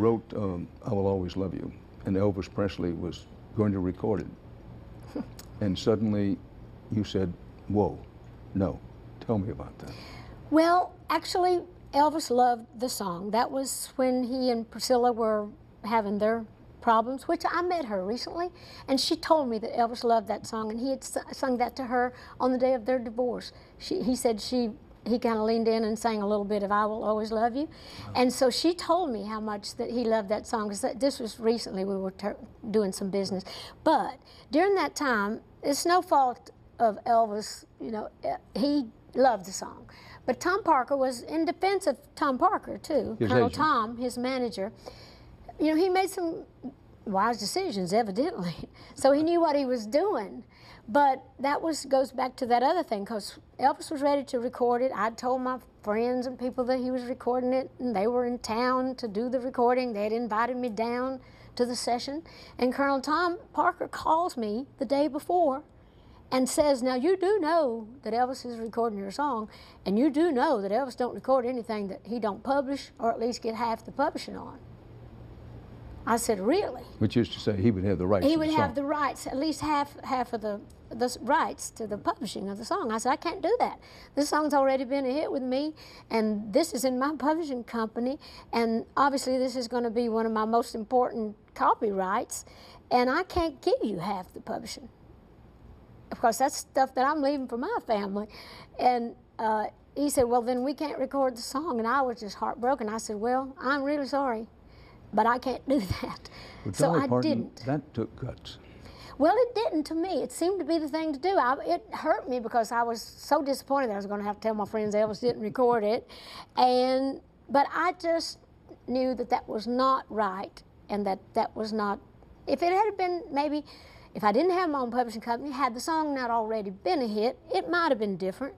wrote I Will Always Love You, and Elvis Presley was going to record it. And suddenly you said, whoa, no. Tell me about that. Well, actually, Elvis loved the song. That was when he and Priscilla were having their problems, which I met her recently, and she told me that Elvis loved that song, and he had sung that to her on the day of their divorce. He said he kind of leaned in and sang a little bit of I Will Always Love You. Wow. And so she told me how much that he loved that song, because this was recently, we were doing some business. But during that time, it's no fault of Elvis, you know, he loved the song. But Tom Parker was in defense of Tom Parker, too. Colonel Tom, his manager. You know, he made some wise decisions, evidently. So he knew what he was doing. But that goes back to that other thing, because Elvis was ready to record it. I'd told my friends and people that he was recording it, and they were in town to do the recording. They had invited me down to the session. And Colonel Tom Parker calls me the day before and says, now you do know that Elvis is recording your song, and you do know that Elvis don't record anything that he don't publish, or at least get half the publishing on. I said, really? Which is to say he would have the rights to the song. He would have the rights, at least half of the rights to the publishing of the song. I said, I can't do that. This song's already been a hit with me, and this is in my publishing company, and obviously this is going to be one of my most important copyrights, and I can't give you half the publishing. Of course, that's stuff that I'm leaving for my family. And he said, well, then we can't record the song. And I was just heartbroken. I said, well, I'm really sorry, but I can't do that. But so Dolly I Parton, didn't. That took guts. Well, it didn't to me. It seemed to be the thing to do. It hurt me because I was so disappointed that I was going to have to tell my friends Elvis didn't record it. But I just knew that that was not right, and that was not, if it had been maybe, if I didn't have my own publishing company, had the song not already been a hit, it might have been different.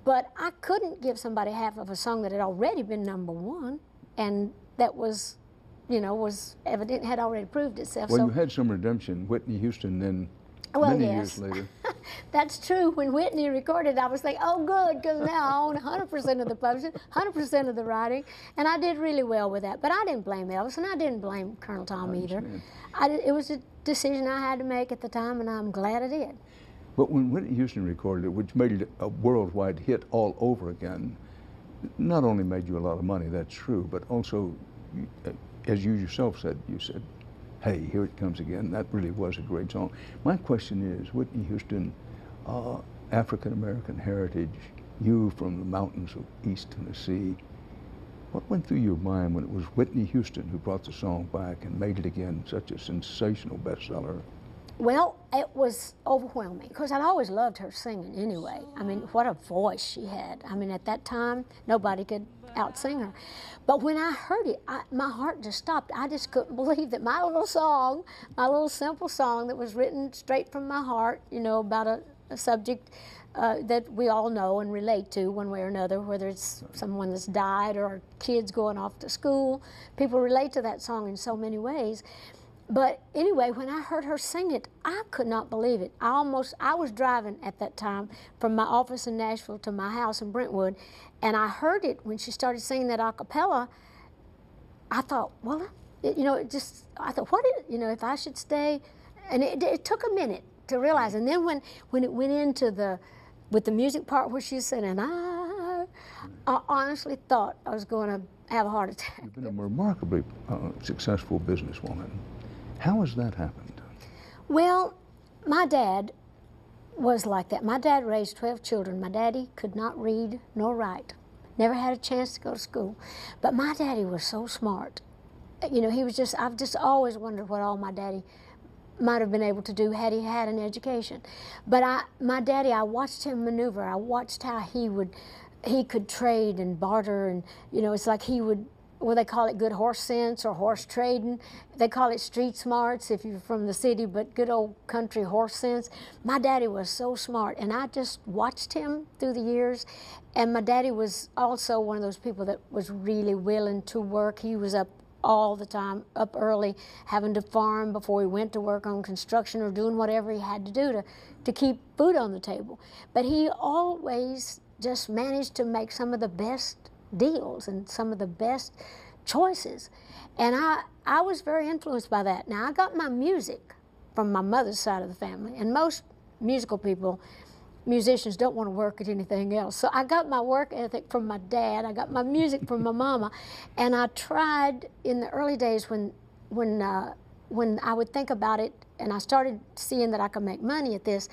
But I couldn't give somebody half of a song that had already been #1, and that was, you know, was evident, had already proved itself. Well, so, you had some redemption. Whitney Houston then, well, many yes. years later. That's true. When Whitney recorded, I was like, oh, good, because now I own 100% of the publishing, 100% of the writing, and I did really well with that. But I didn't blame Elvis, and I didn't blame Colonel Tom either. It was a decision I had to make at the time, and I'm glad I did. But when Whitney Houston recorded it, which made it a worldwide hit all over again, not only made you a lot of money, that's true, but also, as you yourself said, you said, hey, here it comes again. That really was a great song. My question is, Whitney Houston, African-American heritage, you from the mountains of East Tennessee, what went through your mind when it was Whitney Houston who brought the song back and made it again such a sensational bestseller? Well, it was overwhelming, because I'd always loved her singing anyway. I mean, what a voice she had. I mean, at that time, nobody could out-sing her. But when I heard it, my heart just stopped. I just couldn't believe that my little song, my little simple song that was written straight from my heart, you know, about a subject that we all know and relate to one way or another, whether it's someone that's died or kids going off to school. People relate to that song in so many ways. But anyway, when I heard her sing it, I could not believe it. I was driving at that time from my office in Nashville to my house in Brentwood, and I heard it when she started singing that a cappella. I thought, well, I thought, what is, if I should stay? And it took a minute to realize. And then when it went into with the music part where she said, and I honestly thought I was going to have a heart attack. You've been a remarkably successful businesswoman. How has that happened? Well, my dad was like that. My dad raised 12 children. My daddy could not read nor write. Never had a chance to go to school. But my daddy was so smart. You know, I've just always wondered what all my daddy might have been able to do had he had an education. But my daddy, I watched him maneuver. I watched how he could trade and barter, and it's like he would, well, they call it good horse sense or horse trading. They call it street smarts if you're from the city, but good old country horse sense. My daddy was so smart, and I just watched him through the years. And my daddy was also one of those people that was really willing to work. He was up all the time, up early, having to farm before he went to work on construction or doing whatever he had to do to keep food on the table. But he always just managed to make some of the best deals and some of the best choices. And I was very influenced by that. Now, I got my music from my mother's side of the family, and most musical people, musicians, don't want to work at anything else. So I got my work ethic from my dad, I got my music from my mama, and I tried in the early days when I would think about it and I started seeing that I could make money at this,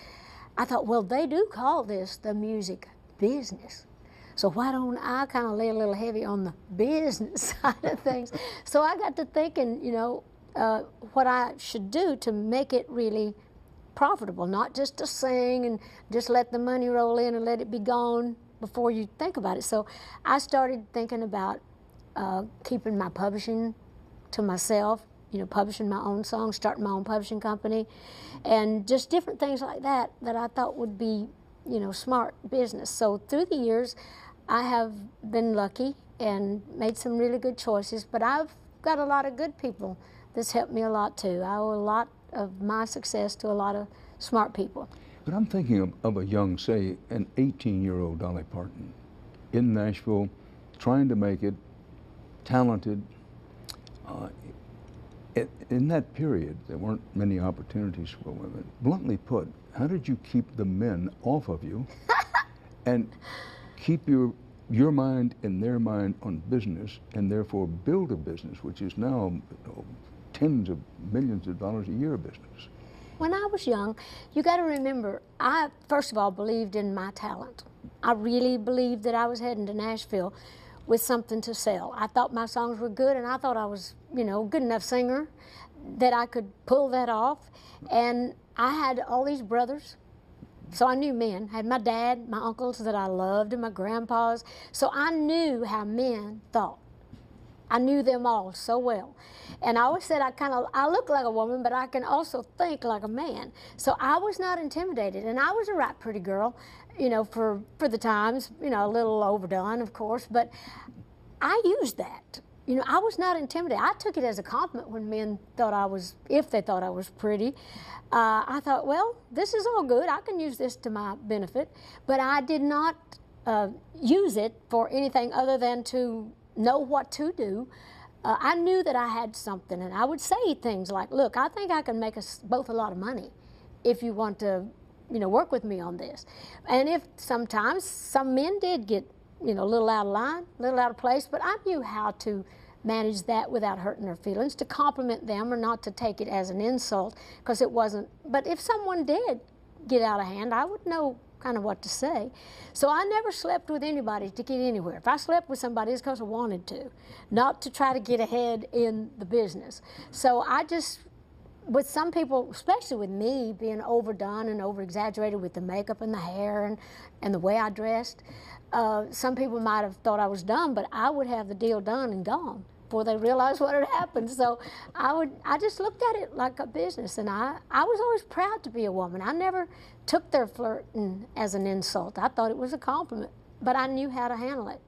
I thought, well, they do call this the music business. So why don't I kind of lay a little heavy on the business side of things? So I got to thinking, you know, what I should do to make it really profitable, not just to sing and just let the money roll in and let it be gone before you think about it. So I started thinking about keeping my publishing to myself, you know, publishing my own songs, starting my own publishing company, and just different things like that that I thought would be, you know, smart business. So through the years, I have been lucky and made some really good choices, but I've got a lot of good people that's helped me a lot too. I owe a lot of my success to a lot of smart people. But I'm thinking of a young, say, an 18-year-old Dolly Parton in Nashville, trying to make it, talented. In that period, there weren't many opportunities for women. Bluntly put, how did you keep the men off of you and keep your mind and their mind on business, and therefore build a business which is now, you know, tens of millions of dollars a year business? When I was young, you got to remember, I first of all believed in my talent. I really believed that I was heading to Nashville with something to sell. I thought my songs were good, and I thought I was, you know, good enough singer that I could pull that off. And I had all these brothers, so I knew men. I had my dad, my uncles that I loved, and my grandpas. So I knew how men thought. I knew them all so well. And I always said I look like a woman, but I can also think like a man. So I was not intimidated, and I was a right pretty girl, you know, for the times, you know, a little overdone, of course, but I used that. You know, I was not intimidated. I took it as a compliment when men thought I was, if they thought I was pretty. I thought, well, this is all good. I can use this to my benefit. But I did not use it for anything other than to know what to do. I knew that I had something, and I would say things like, look, I think I can make us both a lot of money if you want to, you know, work with me on this. And if sometimes some men did get, you know, a little out of line, a little out of place, but I knew how to manage that without hurting their feelings, to compliment them or not to take it as an insult, because it wasn't. But if someone did get out of hand, I would know kind of what to say. So I never slept with anybody to get anywhere. If I slept with somebody, it's because I wanted to, not to try to get ahead in the business. So I just, with some people, especially with me being overdone and over-exaggerated with the makeup and the hair and the way I dressed, some people might have thought I was dumb, but I would have the deal done and gone before they realized what had happened. So I just looked at it like a business, and I was always proud to be a woman. I never took their flirting as an insult. I thought it was a compliment, but I knew how to handle it.